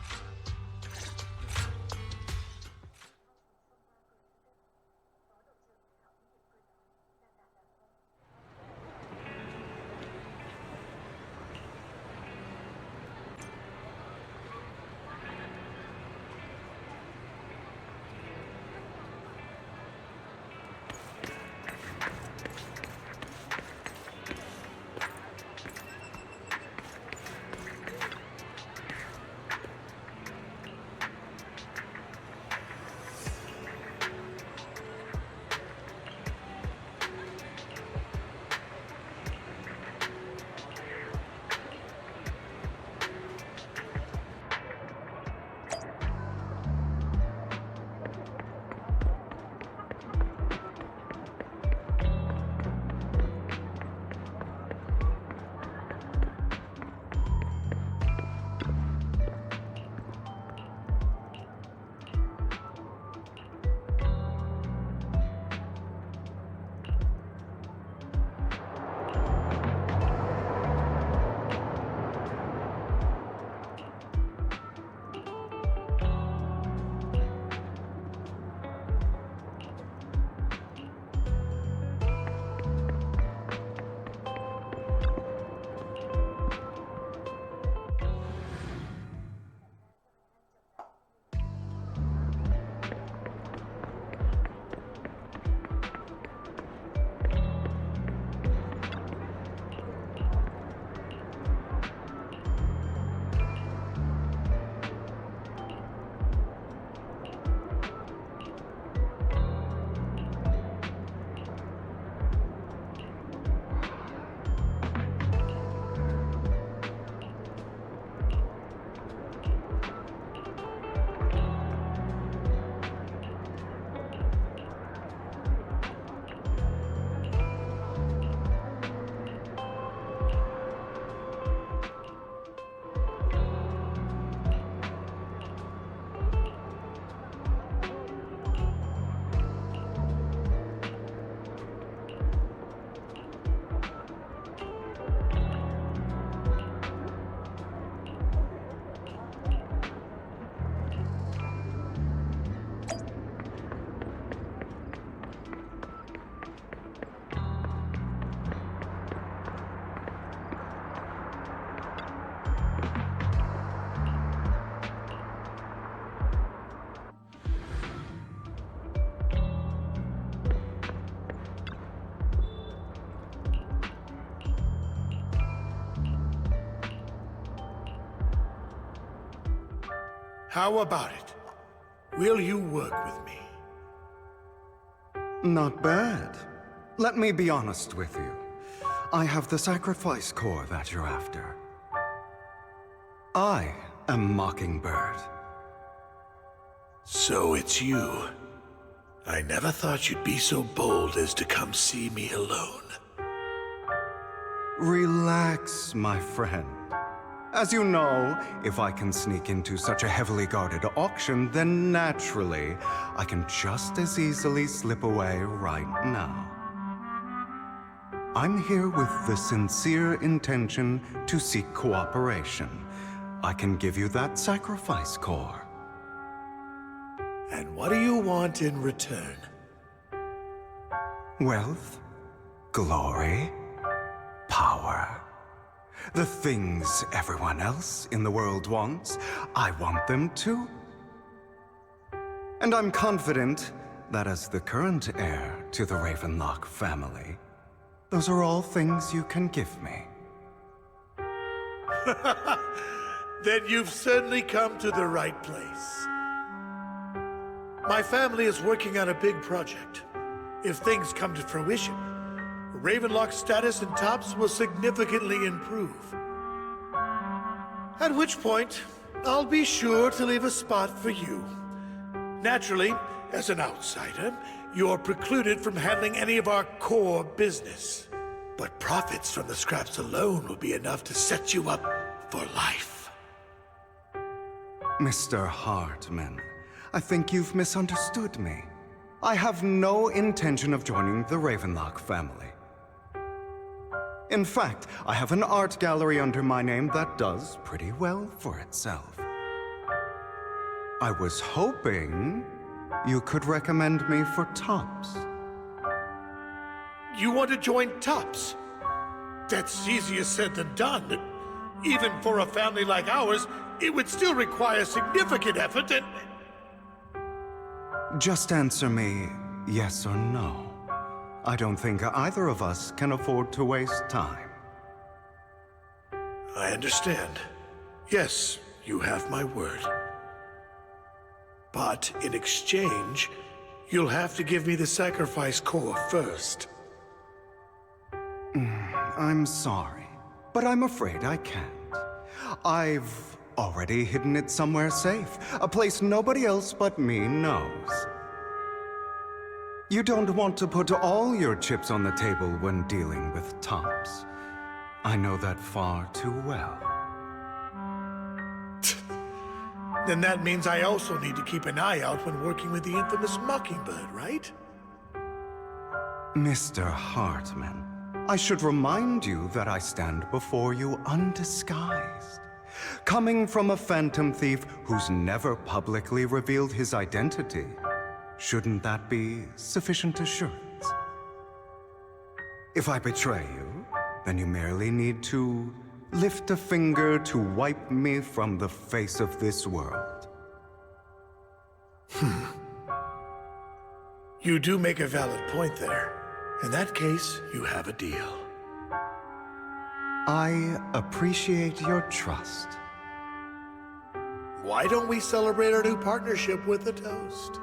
How about it? Will you work with me? Not bad. Let me be honest with you. I have the sacrifice core that you're after. I am Mockingbird. So it's you. I never thought you'd be so bold as to come see me alone. Relax, my friend. As you know, if I can sneak into such a heavily guarded auction, then naturally, I can just as easily slip away right now. I'm here with the sincere intention to seek cooperation. I can give you that sacrifice core. And what do you want in return? Wealth, glory, power. The things everyone else in the world wants, I want them too. And I'm confident that as the current heir to the Ravenlock family, those are all things you can give me. Then you've certainly come to the right place. My family is working on a big project. If things come to fruition, Ravenlock's status in Tops will significantly improve. At which point, I'll be sure to leave a spot for you. Naturally, as an outsider, you're precluded from handling any of our core business. But profits from the scraps alone will be enough to set you up for life. Mr. Hartman, I think you've misunderstood me. I have no intention of joining the Ravenlock family. In fact, I have an art gallery under my name that does pretty well for itself. I was hoping you could recommend me for Tops. You want to join Tops? That's easier said than done. Even for a family like ours, it would still require significant effort and... Just answer me yes or no. I don't think either of us can afford to waste time. I understand. Yes, you have my word. But in exchange, you'll have to give me the sacrifice core first. I'm sorry, but I'm afraid I can't. I've already hidden it somewhere safe, a place nobody else but me knows. You don't want to put all your chips on the table when dealing with Tops. I know that far too well. Then that means I also need to keep an eye out when working with the infamous Mockingbird, right? Mr. Hartman, I should remind you that I stand before you undisguised. Coming from a phantom thief who's never publicly revealed his identity, shouldn't that be sufficient assurance? If I betray you, then you merely need to lift a finger to wipe me from the face of this world. You do make a valid point there. In that case, you have a deal. I appreciate your trust. Why don't we celebrate our new partnership with a toast?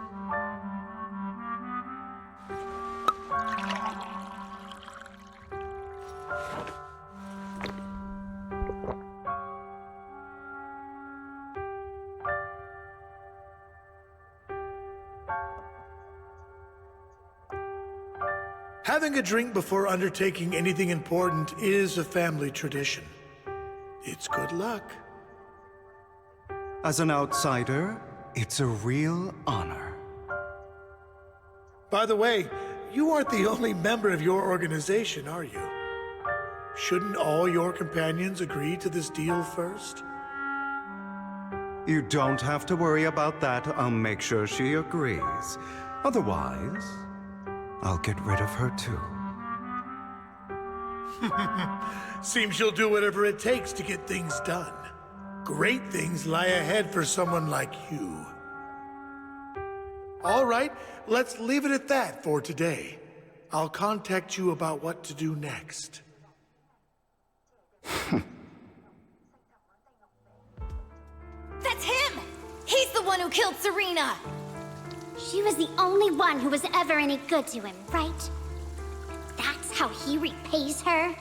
Having a drink before undertaking anything important is a family tradition. It's good luck. As an outsider, it's a real honor. By the way, you aren't the only member of your organization, are you? Shouldn't all your companions agree to this deal first? You don't have to worry about that. I'll make sure she agrees. Otherwise, I'll get rid of her too. Seems you'll do whatever it takes to get things done. Great things lie ahead for someone like you. All right, let's leave it at that for today. I'll contact you about what to do next. That's him! He's one who killed Serena! She was the only one who was ever any good to him, right? That's how he repays her?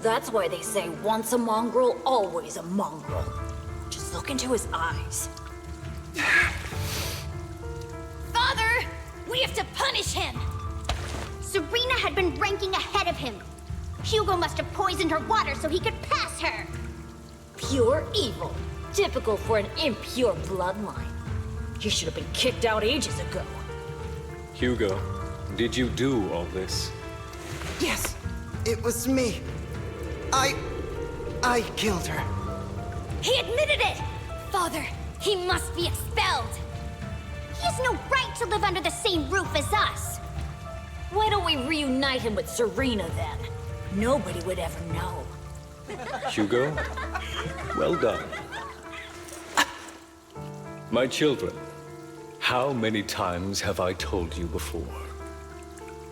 That's why they say once a mongrel, always a mongrel. Just look into his eyes. Father! We have to punish him! Serena had been ranking ahead of him. Hugo must have poisoned her water so he could pass her. Pure evil. Typical for an impure bloodline. He should have been kicked out ages ago. Hugo, did you do all this? Yes, it was me. I killed her. He admitted it! Father, he must be expelled! He has no right to live under the same roof as us. Why don't we reunite him with Serena then? Nobody would ever know. Hugo, well done. My children, how many times have I told you before?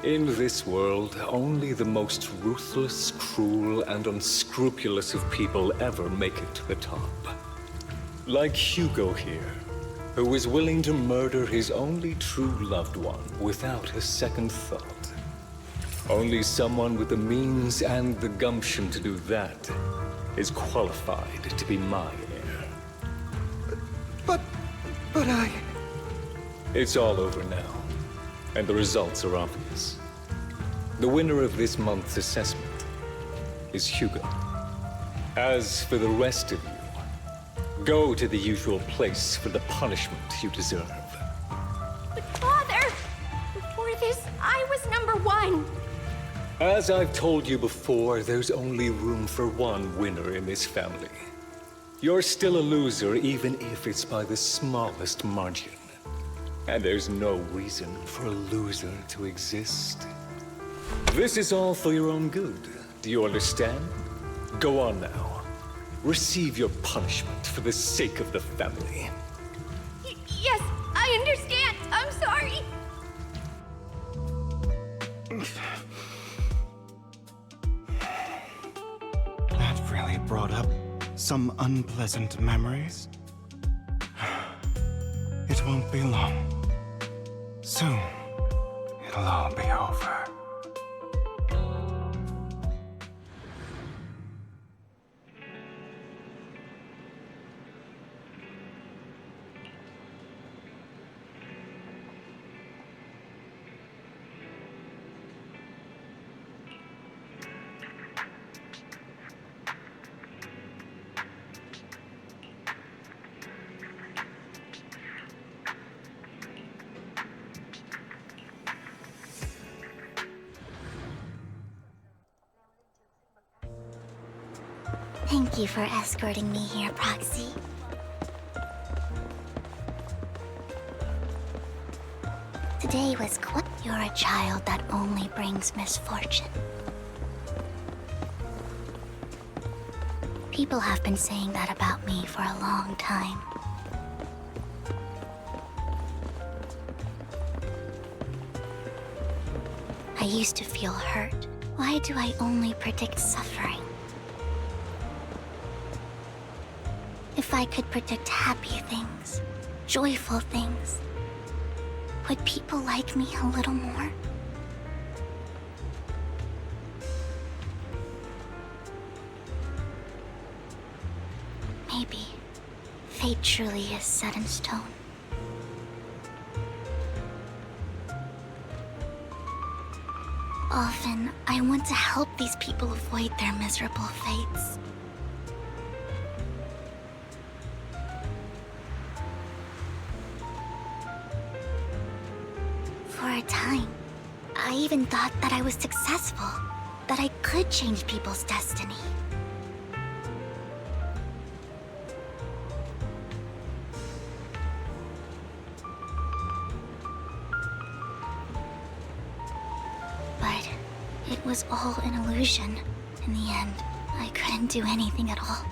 In this world, only the most ruthless, cruel, and unscrupulous of people ever make it to the top. Like Hugo here, who was willing to murder his only true loved one without a second thought. Only someone with the means and the gumption to do that is qualified to be my heir. But I... It's all over now, and the results are obvious. The winner of this month's assessment is Hugo. As for the rest of you, go to the usual place for the punishment you deserve. But Father, before this, I was #1. As I've told you before, there's only room for one winner in this family. You're still a loser, even if it's by the smallest margin. And there's no reason for a loser to exist. This is all for your own good. Do you understand? Go on now. Receive your punishment for the sake of the family. Yes, I understand. I'm sorry. That really brought up some unpleasant memories. It won't be long. Soon, it'll all be over. Thank you for escorting me here, Proxy. Today was quite... You're a child that only brings misfortune. People have been saying that about me for a long time. I used to feel hurt. Why do I only predict suffering? If I could predict happy things, joyful things, would people like me a little more? Maybe fate truly is set in stone. Often, I want to help these people avoid their miserable fates. For a time, I even thought that I was successful, that I could change people's destiny. But it was all an illusion. In the end, I couldn't do anything at all.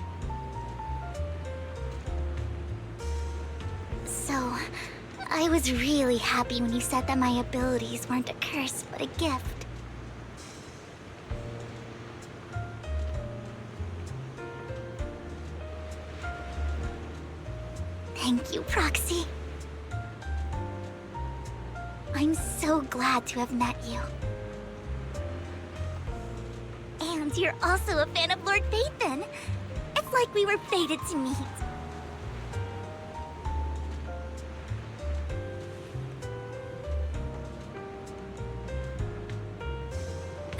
So, I was really happy when you said that my abilities weren't a curse, but a gift. Thank you, Proxy. I'm so glad to have met you. And you're also a fan of Lord Phaethon. It's like we were fated to meet.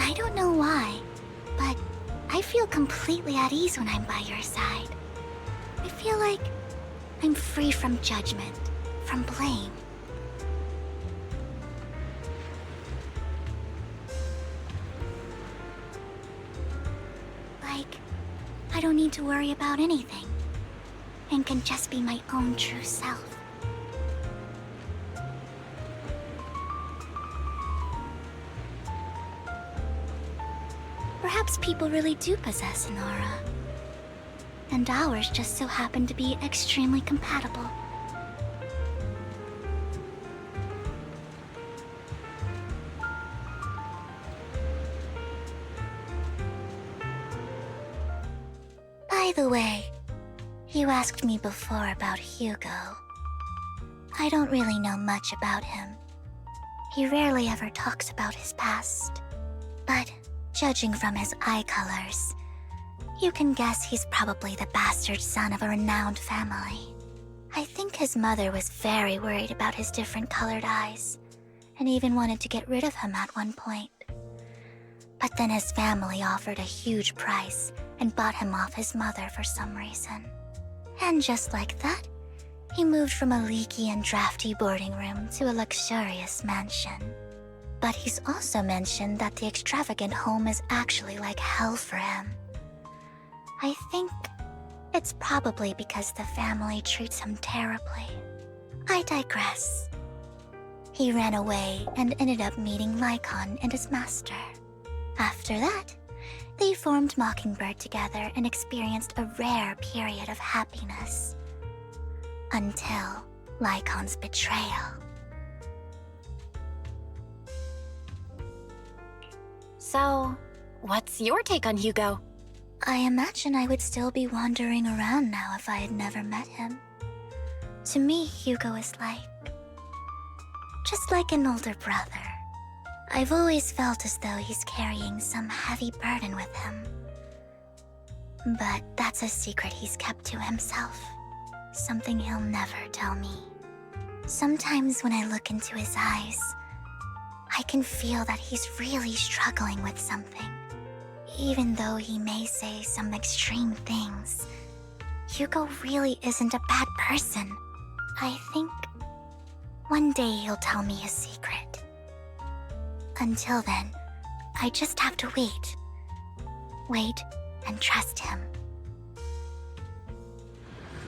I don't know why, but I feel completely at ease when I'm by your side. I feel like I'm free from judgment, from blame. Like, I don't need to worry about anything, and can just be my own true self. Perhaps people really do possess an aura. And ours just so happen to be extremely compatible. By the way, you asked me before about Hugo. I don't really know much about him. He rarely ever talks about his past. But judging from his eye colors, you can guess he's probably the bastard son of a renowned family. I think his mother was very worried about his different colored eyes, and even wanted to get rid of him at one point. But then his family offered a huge price and bought him off his mother for some reason. And just like that, he moved from a leaky and drafty boarding room to a luxurious mansion. But he's also mentioned that the extravagant home is actually like hell for him. I think it's probably because the family treats him terribly. I digress. He ran away and ended up meeting Lycon and his master. After that, they formed Mockingbird together and experienced a rare period of happiness. Until Lycon's betrayal. So, what's your take on Hugo? I imagine I would still be wandering around now if I had never met him. To me, Hugo is just like an older brother. I've always felt as though he's carrying some heavy burden with him. But that's a secret he's kept to himself. Something he'll never tell me. Sometimes when I look into his eyes, I can feel that he's really struggling with something. Even though he may say some extreme things, Hugo really isn't a bad person. I think one day he'll tell me his secret. Until then, I just have to wait. Wait and trust him.